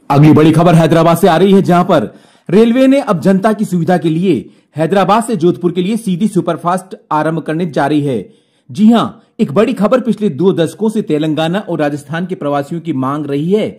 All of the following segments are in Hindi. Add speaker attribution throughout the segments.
Speaker 1: अगली बड़ी खबर हैदराबाद से आ रही है, जहां पर रेलवे ने अब जनता की सुविधा के लिए हैदराबाद से जोधपुर के लिए सीधी सुपरफास्ट आरंभ करने जा रही है। जी हां, एक बड़ी खबर पिछले 2 दशकों से तेलंगाना और राजस्थान के प्रवासियों की मांग रही है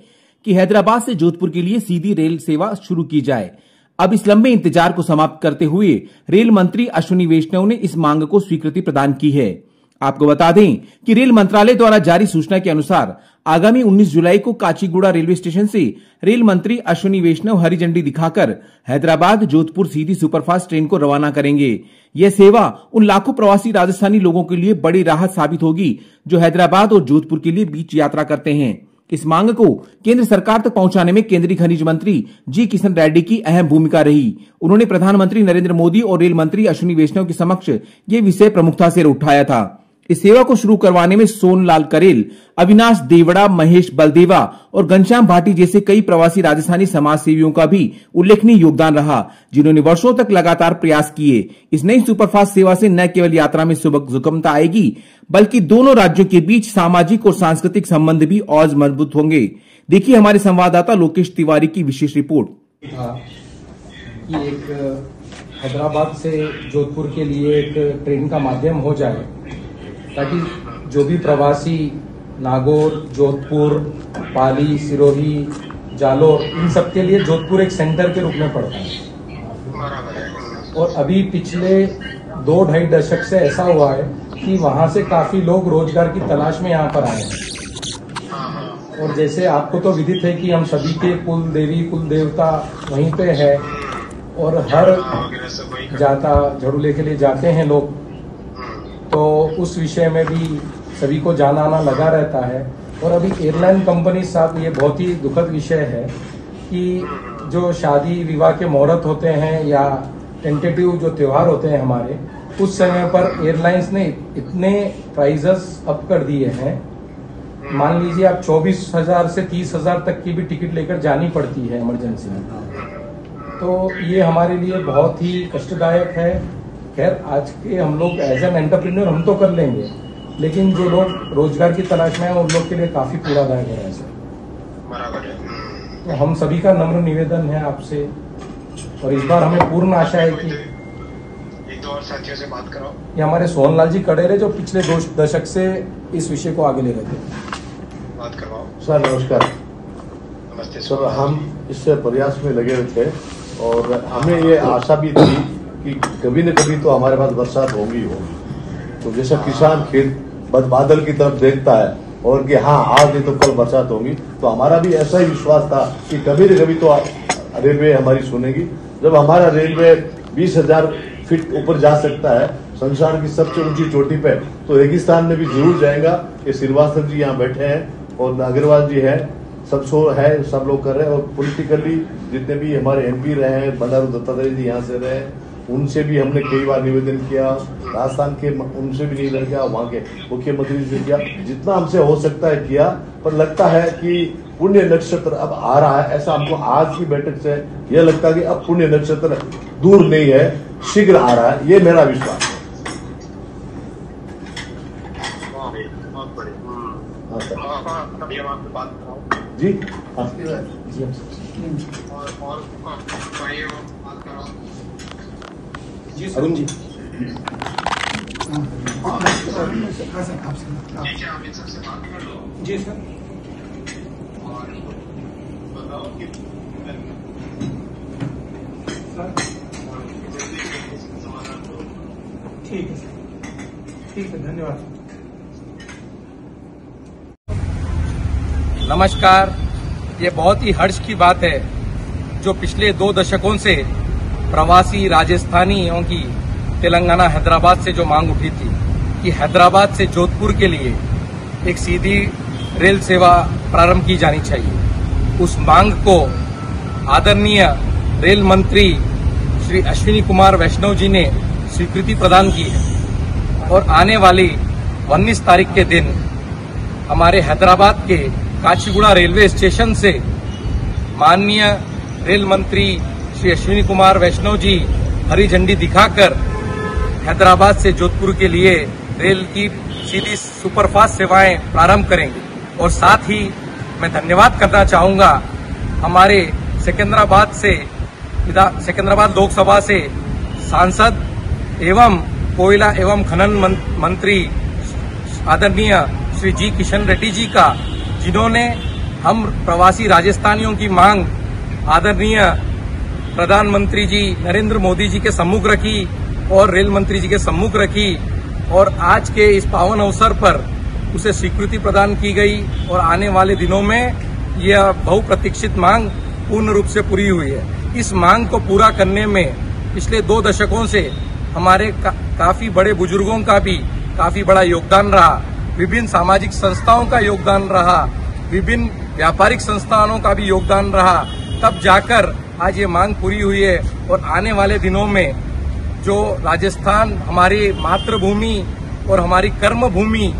Speaker 1: कि हैदराबाद से जोधपुर के लिए सीधी रेल सेवा शुरू की जाए। अब इस लंबे इंतजार को समाप्त करते हुए रेल मंत्री अश्विनी वैष्णव ने इस मांग को स्वीकृति प्रदान की है। आपको बता दें कि रेल मंत्रालय द्वारा जारी सूचना के अनुसार आगामी 19 जुलाई को काचीगुड़ा रेलवे स्टेशन से रेल मंत्री अश्विनी वैष्णव हरी झंडी दिखाकर हैदराबाद जोधपुर सीधी सुपरफास्ट ट्रेन को रवाना करेंगे। यह सेवा उन लाखों प्रवासी राजस्थानी लोगों के लिए बड़ी राहत साबित होगी जो हैदराबाद और जोधपुर के लिए बीच यात्रा करते हैं। इस मांग को केंद्र सरकार तक पहुंचाने में केंद्रीय खनिज मंत्री जी किशन रेड्डी की अहम भूमिका रही। उन्होंने प्रधानमंत्री नरेंद्र मोदी और रेल मंत्री अश्विनी वैष्णव के समक्ष ये विषय प्रमुखता से उठाया था। इस सेवा को शुरू करवाने में सोनलाल करेल, अविनाश देवड़ा, महेश बलदेवा और घनश्याम भाटी जैसे कई प्रवासी राजस्थानी समाज सेवियों का भी उल्लेखनीय योगदान रहा, जिन्होंने वर्षों तक लगातार प्रयास किए। इस नई सुपरफास्ट सेवा से न केवल यात्रा में सुगमता आएगी, बल्कि दोनों राज्यों के बीच सामाजिक और सांस्कृतिक संबंध भी और मजबूत होंगे। देखिए हमारे संवाददाता लोकेश तिवारी की विशेष रिपोर्ट।
Speaker 2: एक हैदराबाद से जोधपुर के लिए एक ट्रेन का माध्यम हो जाए, ताकि जो भी प्रवासी नागौर, जोधपुर, पाली, सिरोही, जालोर, इन सब के लिए जोधपुर एक सेंटर के रूप में पड़ता है। और अभी पिछले 2-2.5 दशक से ऐसा हुआ है कि वहां से काफी लोग रोजगार की तलाश में यहाँ पर आए हैं। और जैसे आपको तो विदित है कि हम सभी के कुल देवी कुल देवता वहीं पे है, और हर जाता झाड़ू लेके लिए जाते हैं लोग, तो उस विषय में भी सभी को जाना आना लगा रहता है। और अभी एयरलाइन कंपनी साथ ये बहुत ही दुखद विषय है कि जो शादी विवाह के मुहूर्त होते हैं या टेंटेटिव जो त्योहार होते हैं हमारे, उस समय पर एयरलाइंस ने इतने प्राइजेस अप कर दिए हैं। मान लीजिए आप 24,000 से 30,000 तक की भी टिकट लेकर जानी पड़ती है इमरजेंसी में। तो ये हमारे लिए बहुत ही कष्टदायक है। खैर, आज के हम लोग एज एन एंटरप्रेन्योर हम तो कर लेंगे, लेकिन जो लोग रोजगार की तलाश में हैं उन लोग के लिए काफी पीड़ादायक है ऐसे। तो हम सभी का नम्र निवेदन है आपसे, और इस बार हमें पूर्ण आशा है कि
Speaker 3: एक दो और साथियों से बात कराओ।
Speaker 2: ये हमारे सोहनलाल जी कड़ेरे जो पिछले 2 दशक से इस विषय को आगे ले रहे थे,
Speaker 3: बात करवाओ।
Speaker 4: सर नमस्कार।
Speaker 3: नमस्ते
Speaker 4: सर, हम इस प्रयास में लगे हुए थे और हमें ये आशा भी थी कि कभी न कभी तो हमारे पास बरसात होगी। तो जैसा किसान खेत बादल की तरफ देखता है और कि हाँ आज नहीं तो कल बरसात होगी, तो हमारा भी ऐसा ही विश्वास था कि कभी न कभी तो रेलवे हमारी सुनेगी। जब हमारा रेलवे 20,000 फीट ऊपर जा सकता है संसार की सबसे ऊंची चोटी पे, तो रेगिस्तान में भी जरूर जाएगा। ये श्रीवास्तव जी यहाँ बैठे हैं और अग्रवाल जी है, सब शो है, सब लोग कर रहे हैं। और पॉलिटिकली जितने भी हमारे MP रहे हैं, बंडारू दत्तात्रेय जी यहाँ से रहे, उनसे भी हमने कई बार निवेदन किया। राजस्थान के उनसे भी निवेदन किया, वहाँ के मुख्यमंत्री से किया, जितना हमसे हो सकता है किया। पर लगता है कि पुण्य नक्षत्र अब आ रहा है, ऐसा हमको आज की बैठक से यह लगता है कि अब पुण्य नक्षत्र दूर नहीं है, शीघ्र आ रहा है, ये मेरा विश्वास है। हाँ सर जी, हाँ
Speaker 2: जी अरुण जी। जी सर।
Speaker 3: और बताओ कि
Speaker 2: ठीक है सर, ठीक है, धन्यवाद।
Speaker 5: नमस्कार। ये बहुत ही हर्ष की बात है जो पिछले 2 दशकों से प्रवासी राजस्थानियों की तेलंगाना हैदराबाद से जो मांग उठी थी कि हैदराबाद से जोधपुर के लिए एक सीधी रेल सेवा प्रारंभ की जानी चाहिए। उस मांग को आदरणीय रेल मंत्री श्री अश्विनी कुमार वैष्णव जी ने स्वीकृति प्रदान की है, और आने वाली 19 तारीख के दिन हमारे हैदराबाद के काचीगुड़ा रेलवे स्टेशन से माननीय रेल मंत्री श्री अश्विनी कुमार वैष्णव जी हरी झंडी दिखाकर हैदराबाद से जोधपुर के लिए रेल की सीधी सुपरफास्ट सेवाएं प्रारंभ करेंगे। और साथ ही मैं धन्यवाद करना चाहूंगा हमारे सिकंदराबाद लोकसभा से सांसद एवं कोयला एवं खनन मंत्री आदरणीय श्री जी किशन रेड्डी जी का, जिन्होंने हम प्रवासी राजस्थानियों की मांग आदरणीय प्रधानमंत्री जी नरेंद्र मोदी जी के सम्मुख रखी और रेल मंत्री जी के सम्मुख रखी, और आज के इस पावन अवसर पर उसे स्वीकृति प्रदान की गई और आने वाले दिनों में यह बहुप्रतीक्षित मांग पूर्ण रूप से पूरी हुई है। इस मांग को पूरा करने में पिछले 2 दशकों से हमारे काफी बड़े बुजुर्गों का भी काफी बड़ा योगदान रहा, विभिन्न सामाजिक संस्थाओं का योगदान रहा, विभिन्न व्यापारिक संस्थानों का भी योगदान रहा, तब जाकर आज ये मांग पूरी हुई है। और आने वाले दिनों में जो राजस्थान हमारी मातृभूमि और हमारी कर्मभूमि,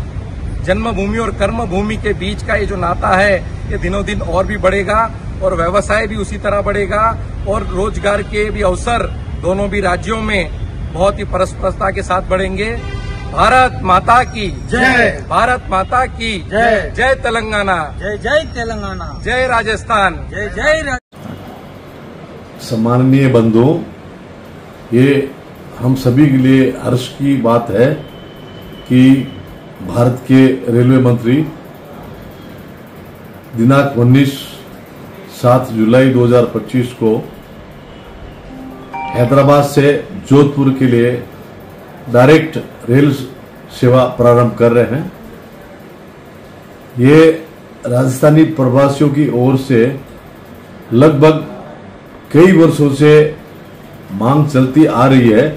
Speaker 5: जन्मभूमि और कर्मभूमि के बीच का ये जो नाता है, ये दिनों दिन और भी बढ़ेगा और व्यवसाय भी उसी तरह बढ़ेगा और रोजगार के भी अवसर दोनों भी राज्यों में बहुत ही परस्परता के साथ बढ़ेंगे। भारत माता की जय, भारत माता की जय, जय तेलंगाना,
Speaker 6: जय जय तेलंगाना,
Speaker 5: जय राजस्थान,
Speaker 6: जय जय।
Speaker 4: सम्माननीय बंधुओं, ये हम सभी के लिए हर्ष की बात है कि भारत के रेलवे मंत्री दिनांक 7 जुलाई 2025 को हैदराबाद से जोधपुर के लिए डायरेक्ट रेल सेवा प्रारंभ कर रहे हैं। ये राजस्थानी प्रवासियों की ओर से लगभग कई वर्षों से मांग चलती आ रही है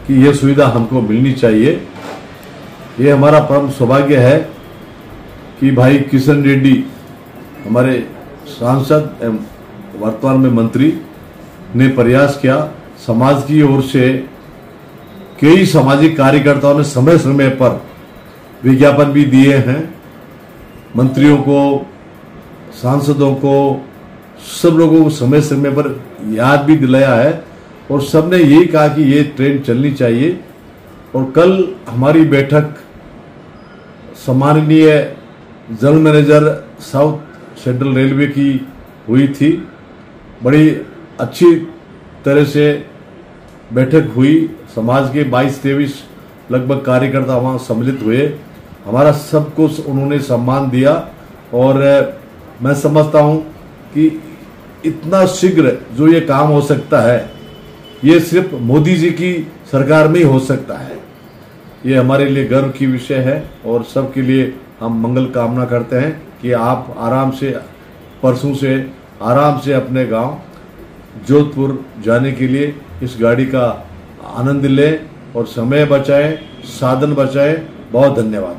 Speaker 4: कि यह सुविधा हमको मिलनी चाहिए। ये हमारा परम सौभाग्य है कि भाई किशन रेड्डी, हमारे सांसद एवं वर्तमान में मंत्री, ने प्रयास किया। समाज की ओर से कई सामाजिक कार्यकर्ताओं ने समय समय पर विज्ञापन भी दिए हैं, मंत्रियों को, सांसदों को, सब लोगों को समय समय पर याद भी दिलाया है और सबने यही कहा कि ये ट्रेन चलनी चाहिए। और कल हमारी बैठक सम्माननीय general manager south central railway की हुई थी। बड़ी अच्छी तरह से बैठक हुई। समाज के 22-23 लगभग कार्यकर्ता वहां सम्मिलित हुए। हमारा सबको उन्होंने सम्मान दिया और मैं समझता हूं कि इतना शीघ्र जो ये काम हो सकता है, ये सिर्फ मोदी जी की सरकार में ही हो सकता है। ये हमारे लिए गर्व की विषय है और सबके लिए हम मंगल कामना करते हैं कि आप आराम से परसों से आराम से अपने गांव जोधपुर जाने के लिए इस गाड़ी का आनंद लें और समय बचाएं, साधन बचाएं। बहुत धन्यवाद।